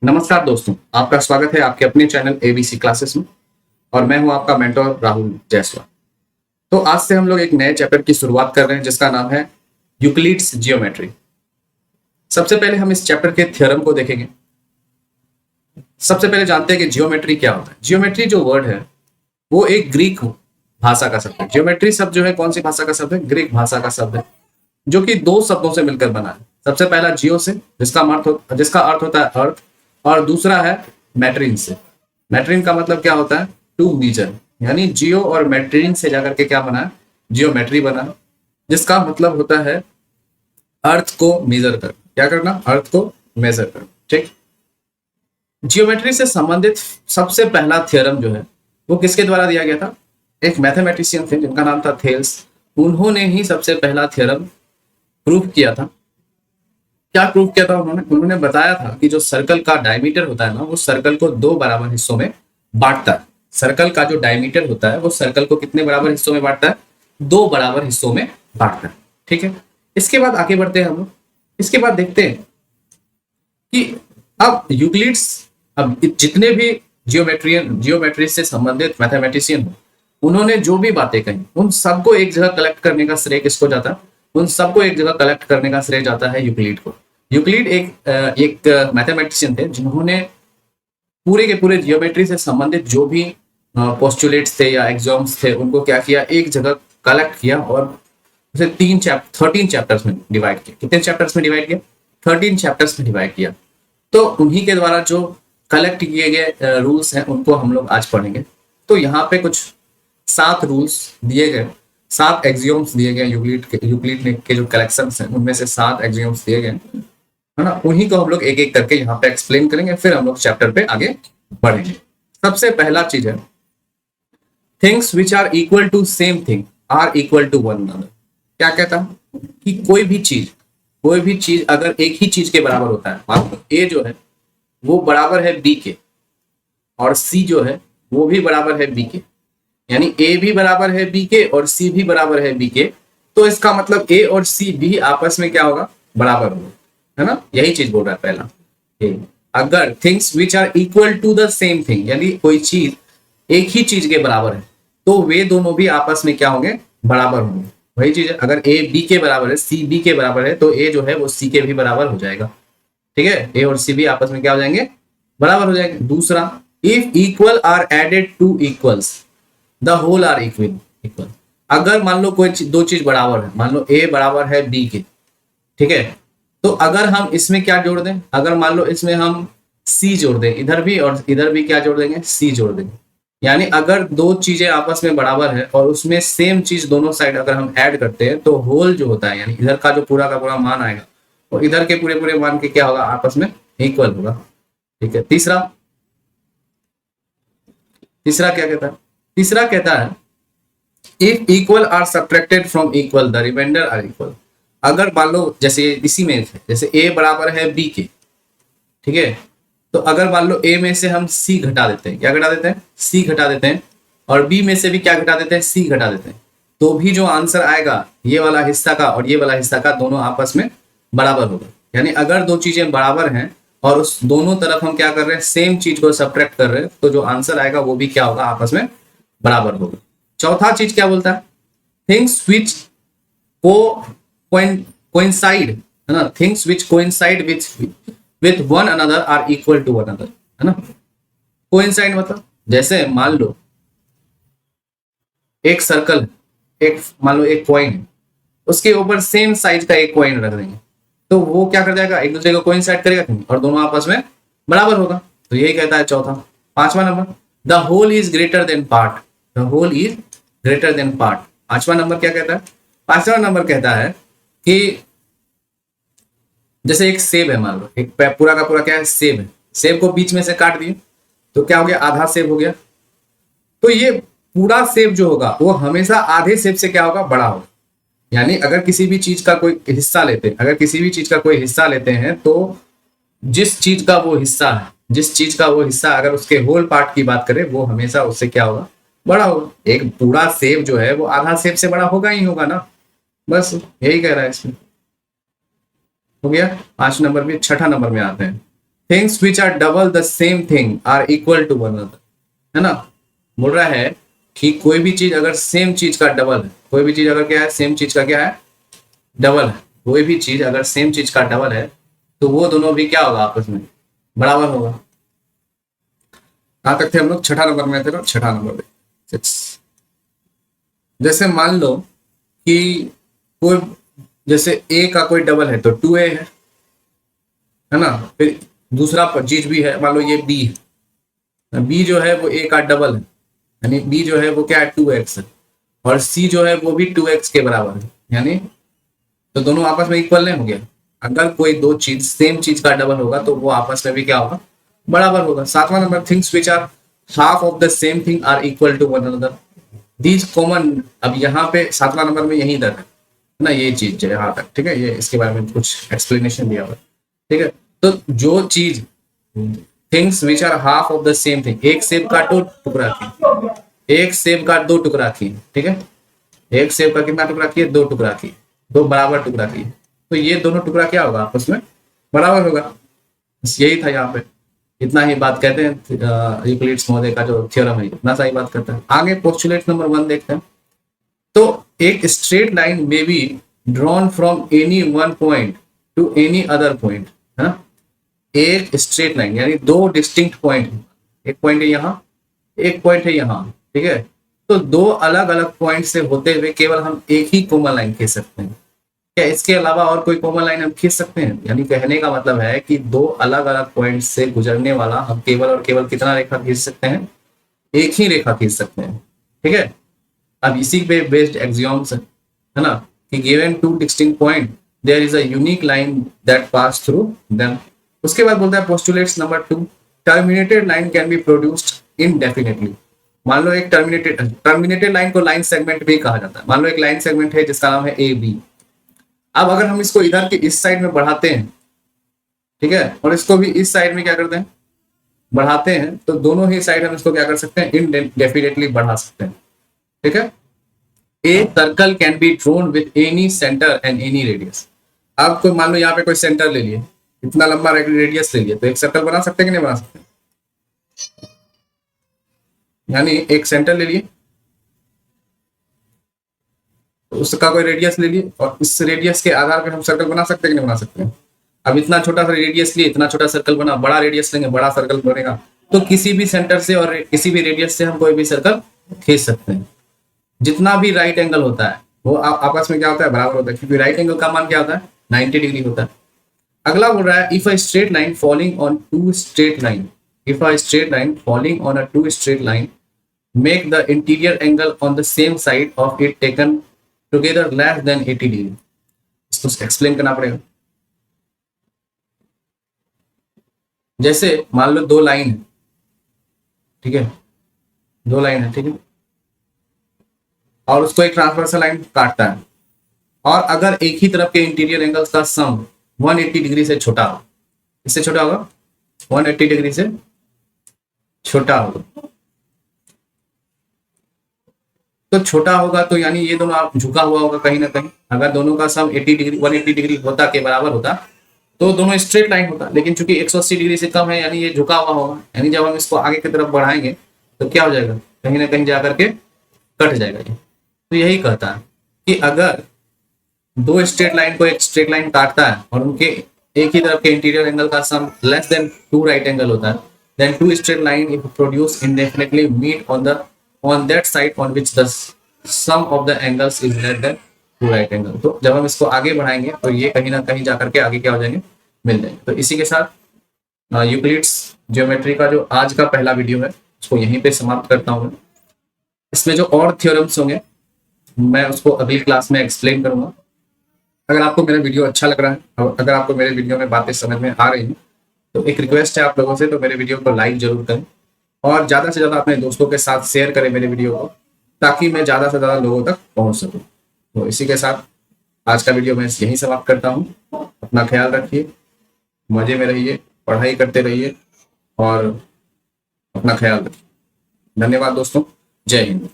नमस्कार दोस्तों, आपका स्वागत है आपके अपने चैनल एबीसी क्लासेस में। और मैं हूं आपका मेंटोर राहुल जायसवाल। तो आज से हम लोग एक नए चैप्टर की शुरुआत कर रहे हैं जिसका नाम है यूक्लिड्स जियोमेट्री। सबसे पहले हम इस चैप्टर के थ्योरम को देखेंगे। सबसे पहले जानते हैं कि जियोमेट्री क्या होता है। जियोमेट्री जो वर्ड है वो एक ग्रीक भाषा का शब्द है। जियोमेट्री शब्द जो है कौन सी भाषा का शब्द है? ग्रीक भाषा का शब्द है, जो कि दो शब्दों से मिलकर बना है। सबसे पहला जियो से, जिसका अर्थ होता है अर्थ, और दूसरा है मैट्रिन से। मैट्रिन का मतलब क्या होता है? To measure. यानी जियो और मैट्रिन से जाकर के क्या बना है? जियोमेट्री बना है, जिसका मतलब होता है अर्थ को मेजर कर। क्या करना? अर्थ को मेजर कर। ठीक। जियोमेट्री से संबंधित सबसे पहला थ्योरम जो है वो किसके द्वारा दिया गया था? एक मैथमेटिशियन थे जिनका नाम था थेल्स। उन्होंने ही सबसे पहला थ्योरम प्रूव किया था। क्या प्रूव किया था उन्होंने बताया था कि जो सर्कल का डायमीटर होता है ना, वो सर्कल को दो बराबर हिस्सों में बांटता है। सर्कल का जो डायमीटर होता है वो सर्कल को कितने बराबर हिस्सों में बांटता है? दो बराबर हिस्सों में बांटता है। ठीक है। इसके बाद आगे बढ़ते हैं हम लोग। इसके बाद देखते हैं कि अब यूक्लिड्स, अब जितने भी जियोमेट्री से संबंधित मैथमेटिशियन हो, उन्होंने जो भी बातें कही उन सबको एक जगह कलेक्ट करने का श्रेय किसको जाता है? उन सबको एक जगह कलेक्ट करने का श्रेय जाता है यूक्लिड को। यूक्लिड एक मैथमेटिशियन थे जिन्होंने पूरे के पूरे जियोमेट्री से संबंधित जो भी पोस्टुलेट्स थे या एग्जाम्स थे उनको क्या किया? एक जगह कलेक्ट किया और उसे 13 चैप्टर्स में डिवाइड किया। कितने चैप्टर्स में डिवाइड किया? 13 चैप्टर्स में डिवाइड किया। तो उन्हीं के द्वारा जो कलेक्ट किए गए रूल्स हैं उनको हम लोग आज पढ़ेंगे। तो यहाँ पे कुछ 7 रूल्स दिए गए, 7 एक्सियोम्स दिए गए। यूक्लिड के जो कलेक्शन हैं उनमें से 7 एक्सियोम्स दिए गए, है ना। उन्हीं को हम लोग एक एक करके यहाँ पे एक्सप्लेन करेंगे, फिर हम लोग चैप्टर पे आगे बढ़ेंगे। सबसे पहला चीज है things which are equal to same thing are equal to one another. क्या कहता है कि कोई भी चीज अगर एक ही चीज के बराबर होता है, मान लो ए जो है वो बराबर है बी के, और सी जो है वो भी बराबर है बी के, यानी ए भी बराबर है बी के और सी भी बराबर है बी के, तो इसका मतलब ए और सी भी आपस में क्या होगा? बराबर होगा, है ना। यही चीज बोल रहा है पहला। अगर things which are equal to the same thing, यानी कोई चीज एक ही चीज के बराबर है, तो वे दोनों भी आपस में क्या होंगे? बराबर होंगे। वही चीज है, अगर ए बी के बराबर है, सी बी के बराबर है, तो ए जो है वो सी के भी बराबर हो जाएगा। ठीक है। ए और सी भी आपस में क्या हो जाएंगे? बराबर हो जाएंगे। दूसरा, if equal are added to equals the whole are equal. अगर मान लो कोई दो चीज बराबर है, मान लो ए बराबर है बी के, ठीक है, तो अगर हम इसमें क्या जोड़ दें? अगर मान लो इसमें हम सी जोड़ दें, इधर भी और इधर भी क्या जोड़ देंगे? सी जोड़ देंगे। यानी अगर दो चीजें आपस में बराबर है और उसमें सेम चीज दोनों साइड अगर हम ऐड करते हैं, तो होल जो होता है, यानी इधर का जो पूरा का पूरा मान आएगा और इधर के पूरे पूरे मान के क्या होगा? आपस में इक्वल होगा। ठीक है। तीसरा क्या कहता है? तीसरा कहता है if equal are subtracted from equal the remainder are equal. अगर मान लो जैसे इसी में जैसे ए बराबर है बी के, ठीक है, तो अगर मान लो ए में से हम सी घटा देते हैं, क्या घटा देते हैं? सी घटा देते हैं, और बी में से भी क्या घटा देते हैं? सी घटा देते हैं, तो भी जो आंसर आएगा ये वाला हिस्सा का और ये वाला हिस्सा का दोनों आपस में बराबर होगा। यानी अगर दो चीजें बराबर हैं और उस दोनों तरफ हम क्या कर रहे हैं? सेम चीज को सब्ट्रैक्ट कर रहे हैं, तो जो आंसर आएगा वो भी क्या होगा? आपस में बराबर होगा। चौथा चीज क्या बोलता है? थिंग्स विच कोइंसाइड, है ना, things which coincide with one another are equal to one another, है ना। कोइंसाइड मतलब जैसे मान लो एक सर्कल, एक मान लो एक कॉइन है, उसके ऊपर सेम साइज का एक कॉइन रख देंगे, तो वो क्या कर जाएगा? एक दूसरे को कोइंसाइड करेगा नहीं, और दोनों आपस में बराबर होगा। तो यही कहता है चौथा। 5वां नंबर, the whole is greater than part. The whole is greater than part. 5वां नंबर क्या कहता है? 5वां नंबर कहता है कि जैसे एक सेब है, मान लो एक पूरा का पूरा क्या है? सेब है। सेब को बीच में से काट दिए तो क्या हो गया? आधा सेब हो गया। तो ये पूरा सेब जो होगा वो हमेशा आधे सेब से क्या होगा? बड़ा होगा। यानी अगर किसी भी चीज का कोई हिस्सा लेते हैं, तो जिस चीज का वो हिस्सा अगर उसके होल पार्ट की बात करें, वो हमेशा उससे क्या होगा? बड़ा होगा। एक पूरा सेब जो है वो आधा सेब से बड़ा होगा ही होगा ना। बस यही कह रहा है इसमें। हो गया 5 नंबर में। 6ठा नंबर में आते हैं। Things which are double the same thing are equal to one another, है ना। बोल रहा है कि कोई भी चीज अगर सेम चीज का डबल है, कोई भी चीज अगर क्या है, सेम चीज का क्या है, डबल है, कोई भी चीज अगर सेम चीज का डबल है तो वो दोनों भी क्या होगा, आपस में बराबर होगा। कहां तक थे हम लोग, छठा नंबर में थे ना, छठा नंबर पे 6। जैसे मान लो कि कोई, जैसे ए का कोई डबल है तो 2a है ना। फिर दूसरा चीज भी है, मान लो ये बी है, बी जो है वो ए का डबल है, यानी बी जो है वो क्या है, 2x है, और सी जो है वो भी 2x के बराबर है, यानी तो दोनों आपस में इक्वल नहीं हो गया। अगर कोई दो चीज सेम चीज का डबल होगा तो वो आपस में भी क्या होगा, बराबर होगा। सातवां number, things which are half of the same thing are equal to one another, these common. अब यहाँ पे सातवां नंबर में यही दर है ना, ये चीज है यहाँ तक, ठीक है। ये इसके बारे में कुछ एक्सप्लेनेशन दिया हुआ है, ठीक है। तो जो चीज, things which are half of the same thing, एक सेब का दो टुकड़ा की, एक सेब का दो टुकड़ा की, ठीक है। एक सेब का कितना टुकड़ा किए, दो टुकड़ा की, दो बराबर टुकड़ा किए, तो ये दोनों टुकड़ा क्या होगा, आपस में बराबर होगा। बस यही था यहाँ पे, इतना ही बात कहते हैं यूक्लिड्स महोदय का जो थ्योरम है, इतना सा ही बात करता है। आगे पोस्टुलेट नंबर 1 देखते हैं। तो एक स्ट्रेट लाइन में be drawn from any one point two any other point, है ना। एक स्ट्रेट लाइन यानी दो डिस्टिंक्ट पॉइंट, एक पॉइंट है यहाँ, एक पॉइंट है यहाँ, ठीक है। तो दो अलग अलग पॉइंट से होते हुए केवल हम एक ही कॉमन लाइन खींच सकते हैं। क्या इसके अलावा और कोई कॉमन लाइन हम खींच सकते हैं? यानी कहने का मतलब है कि दो अलग अलग पॉइंट से गुजरने वाला हम केवल और केवल कितना रेखा खींच सकते हैं, एक ही रेखा खींच सकते हैं, ठीक है। अब इसी पे बेस्ड एक्सियोम्स है ना, कि given two distinct point there is a unique line that pass through them. उसके बाद बोलता है postulates number 2, terminated line can be produced indefinitely. मान लो एक टर्मिनेटेड लाइन को लाइन सेगमेंट भी कहा जाता है। मान लो एक लाइन सेगमेंट है जिसका नाम है ए बी। अब अगर हम इसको इधर के इस साइड में बढ़ाते हैं, ठीक है, और इसको भी इस साइड में क्या करते हैं, बढ़ाते हैं, तो दोनों ही साइड हम इसको क्या कर सकते हैं, इनडेफिनेटली बढ़ा सकते हैं, ठीक है। A circle can be drone with any centre and any radius. अब कोई मान लो यहाँ पे कोई सेंटर ले लिए, इतना लंबा रेडियस ले लिए, तो एक सर्कल बना सकते हैं कि नहीं बना सकते? यानी एक सेंटर ले लिए, तो उसका कोई रेडियस ले लिए, और इस रेडियस के आधार पर हम सर्कल बना सकते हैं कि नहीं बना सकते हैं? अब इतना छोटा सा रेडियस लिए, इतना छोटा सर्कल बना, बड़ा रेडियस लेंगे, बड़ा सर्कल बनेगा। तो किसी भी सेंटर से और किसी भी रेडियस से हम कोई भी सर्कल खींच सकते हैं। जितना भी राइट एंगल होता है वो आपस में क्या होता है, बराबर होता है, क्योंकि राइट एंगल का मान क्या होता है, 90 डिग्री होता है। अगला बोल रहा है if a straight line falling on two straight line, if a straight line falling on a two straight line make the interior angle on the same side of it taken together less than 80 degree. इसको explain करना पड़ेगा। जैसे मान लो दो line है, ठीक है, दो लाइन है, ठीक है, और उसको एक ट्रांसवर्सल लाइन काटता है, और अगर एक ही तरफ के इंटीरियर एंगल्स का सम 180 डिग्री से छोटा हो, इससे छोटा होगा, 180 डिग्री से छोटा होगा, तो छोटा होगा तो यानी ये दोनों झुका हुआ होगा कहीं ना कहीं। अगर दोनों का सम 80 डिग्री 180 डिग्री होता के बराबर होता तो दोनों स्ट्रेट लाइन होता, लेकिन चूंकि 180 डिग्री से कम है यानी ये झुका हुआ होगा, यानी जब हम इसको आगे की तरफ बढ़ाएंगे तो क्या हो जाएगा, कहीं ना कहीं जाकर के कट जाएगा ये। तो यही कहता है कि अगर दो स्ट्रेट लाइन को एक स्ट्रेट लाइन काटता है और उनके एक ही तरफ के इंटीरियर एंगल का sum less than 2 right angle होता है, then two straight line if produced indefinitely meet on that side on which the sum of the angles is less than 2 right angle। तो जब हम इसको आगे बढ़ाएंगे तो ये कहीं ना कहीं जाकर के आगे क्या हो जाएंगे, मिल जाएंगे। तो इसी के साथ यूक्लिड्स ज्योमेट्री का जो आज का पहला वीडियो है उसको यहीं पे समाप्त करता हूँ। इसमें जो और थ्योरम्स होंगे मैं उसको अगली क्लास में एक्सप्लेन करूंगा। अगर आपको मेरा वीडियो अच्छा लग रहा है और अगर आपको मेरे वीडियो में बातें समझ में आ रही हैं तो एक रिक्वेस्ट है आप लोगों से, तो मेरे वीडियो को लाइक जरूर करें और ज़्यादा से ज़्यादा अपने दोस्तों के साथ शेयर करें मेरे वीडियो को, ताकि मैं ज़्यादा से ज़्यादा लोगों तक पहुंच सकूं। तो इसी के साथ आज का वीडियो मैं यहीं समाप्त करता हूं। अपना ख्याल रखिए, मज़े में रहिए, पढ़ाई करते रहिए और अपना ख्याल रखिए। धन्यवाद दोस्तों, जय हिंद।